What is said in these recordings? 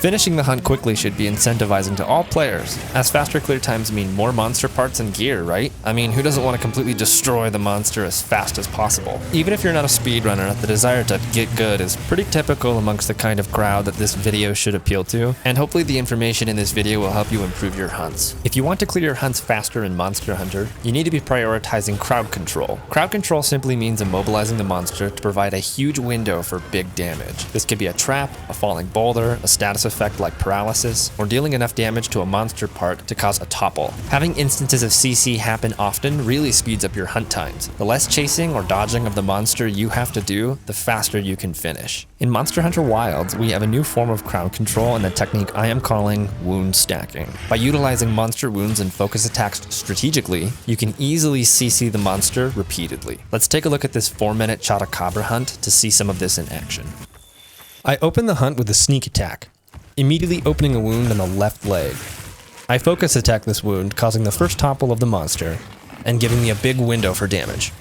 Finishing the hunt quickly should be incentivizing to all players, as faster clear times mean more monster parts and gear, right? I mean, who doesn't want to completely destroy the monster as fast as possible? Even if you're not a speedrunner, the desire to get good is pretty typical amongst the kind of crowd that this video should appeal to, and hopefully the information in this video will help you improve your hunts. If you want to clear your hunts faster in Monster Hunter, you need to be prioritizing crowd control. Crowd control simply means immobilizing the monster to provide a huge window for big damage. This could be a trap, a falling boulder, a status effect like paralysis, or dealing enough damage to a monster part to cause a topple. Having instances of CC happen often really speeds up your hunt times. The less chasing or dodging of the monster you have to do, the faster you can finish. In Monster Hunter Wilds, we have a new form of crowd control and a technique I am calling wound stacking. By utilizing monster wounds and focus attacks strategically, you can easily CC the monster repeatedly. Let's take a look at this 4-minute Chatacabra hunt to see some of this in action. I open the hunt with a sneak attack, immediately opening a wound on the left leg. I focus attack this wound, causing the first topple of the monster, and giving me a big window for damage.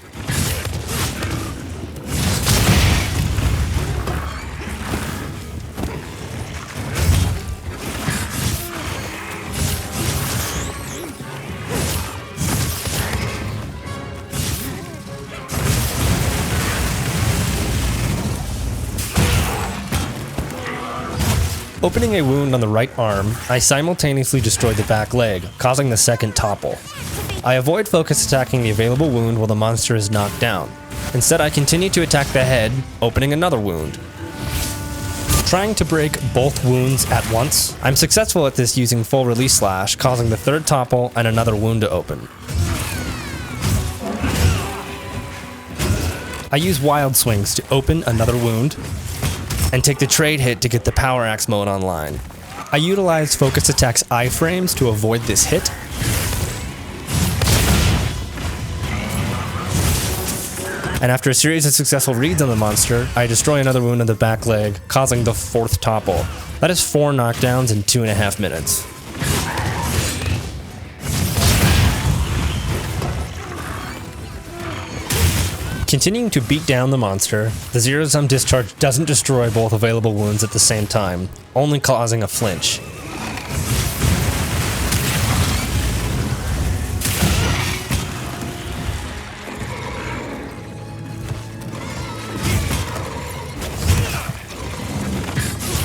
Opening a wound on the right arm, I simultaneously destroy the back leg, causing the second topple. I avoid focus attacking the available wound while the monster is knocked down. Instead, I continue to attack the head, opening another wound. Trying to break both wounds at once, I'm successful at this using full release slash, causing the third topple and another wound to open. I use wild swings to open another wound, and take the trade hit to get the power axe mode online. I utilize focus attacks iframes to avoid this hit. And after a series of successful reads on the monster, I destroy another wound on the back leg, causing the fourth topple. That is 4 knockdowns in 2.5 minutes. Continuing to beat down the monster, the zero-sum discharge doesn't destroy both available wounds at the same time, only causing a flinch.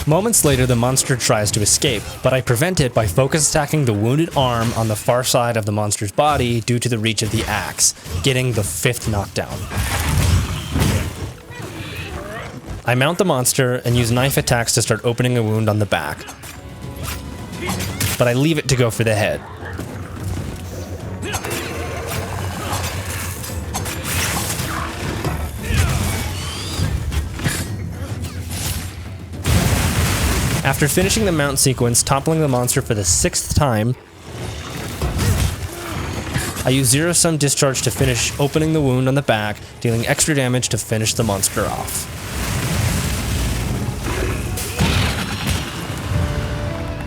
Moments later, the monster tries to escape, but I prevent it by focus attacking the wounded arm on the far side of the monster's body due to the reach of the axe, getting the 5th knockdown. I mount the monster and use knife attacks to start opening a wound on the back, but I leave it to go for the head. After finishing the mount sequence, toppling the monster for the 6th time, I use zero-sum discharge to finish opening the wound on the back, dealing extra damage to finish the monster off.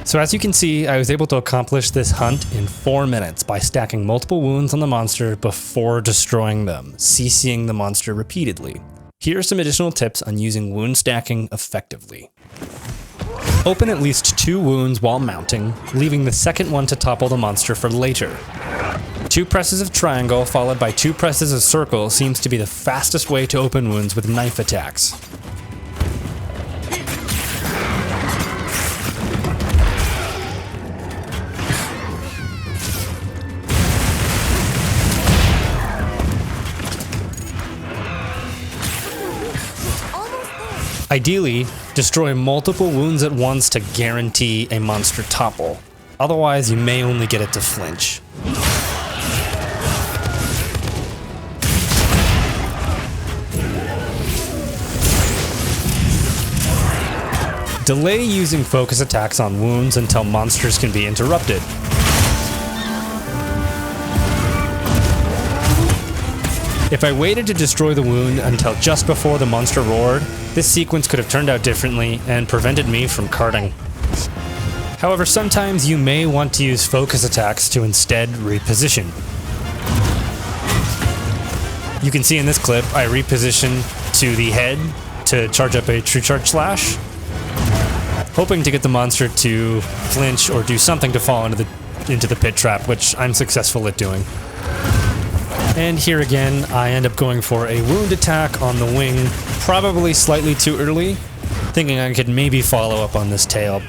So as you can see, I was able to accomplish this hunt in 4 minutes by stacking multiple wounds on the monster before destroying them, CCing the monster repeatedly. Here are some additional tips on using wound stacking effectively. Open at least 2 wounds while mounting, leaving the second one to topple the monster for later. 2 presses of triangle followed by 2 presses of circle seems to be the fastest way to open wounds with knife attacks. Ideally, destroy multiple wounds at once to guarantee a monster topple. Otherwise, you may only get it to flinch. Delay using focus attacks on wounds until monsters can be interrupted. If I waited to destroy the wound until just before the monster roared, this sequence could have turned out differently and prevented me from carting. However, sometimes you may want to use focus attacks to instead reposition. You can see in this clip, I reposition to the head to charge up a true charge slash. hoping to get the monster to flinch or do something to fall into the pit trap, which I'm successful at doing. And here again, I end up going for a wound attack on the wing, probably slightly too early, thinking I could maybe follow up on this tail.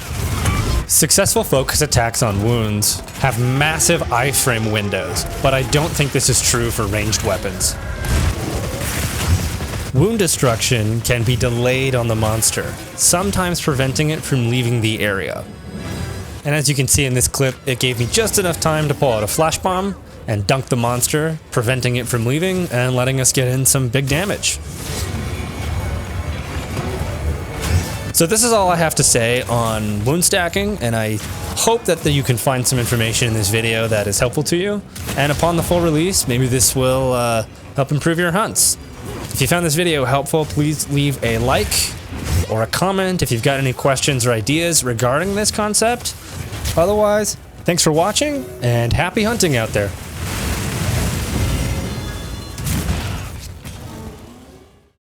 Successful focus attacks on wounds have massive iframe windows, but I don't think this is true for ranged weapons. Wound destruction can be delayed on the monster, sometimes preventing it from leaving the area. And as you can see in this clip, it gave me just enough time to pull out a flash bomb and dunk the monster, preventing it from leaving and letting us get in some big damage. So this is all I have to say on wound stacking, and I hope that you can find some information in this video that is helpful to you. And upon the full release, maybe this will help improve your hunts. If you found this video helpful, please leave a like or a comment if you've got any questions or ideas regarding this concept. Otherwise, thanks for watching and happy hunting out there.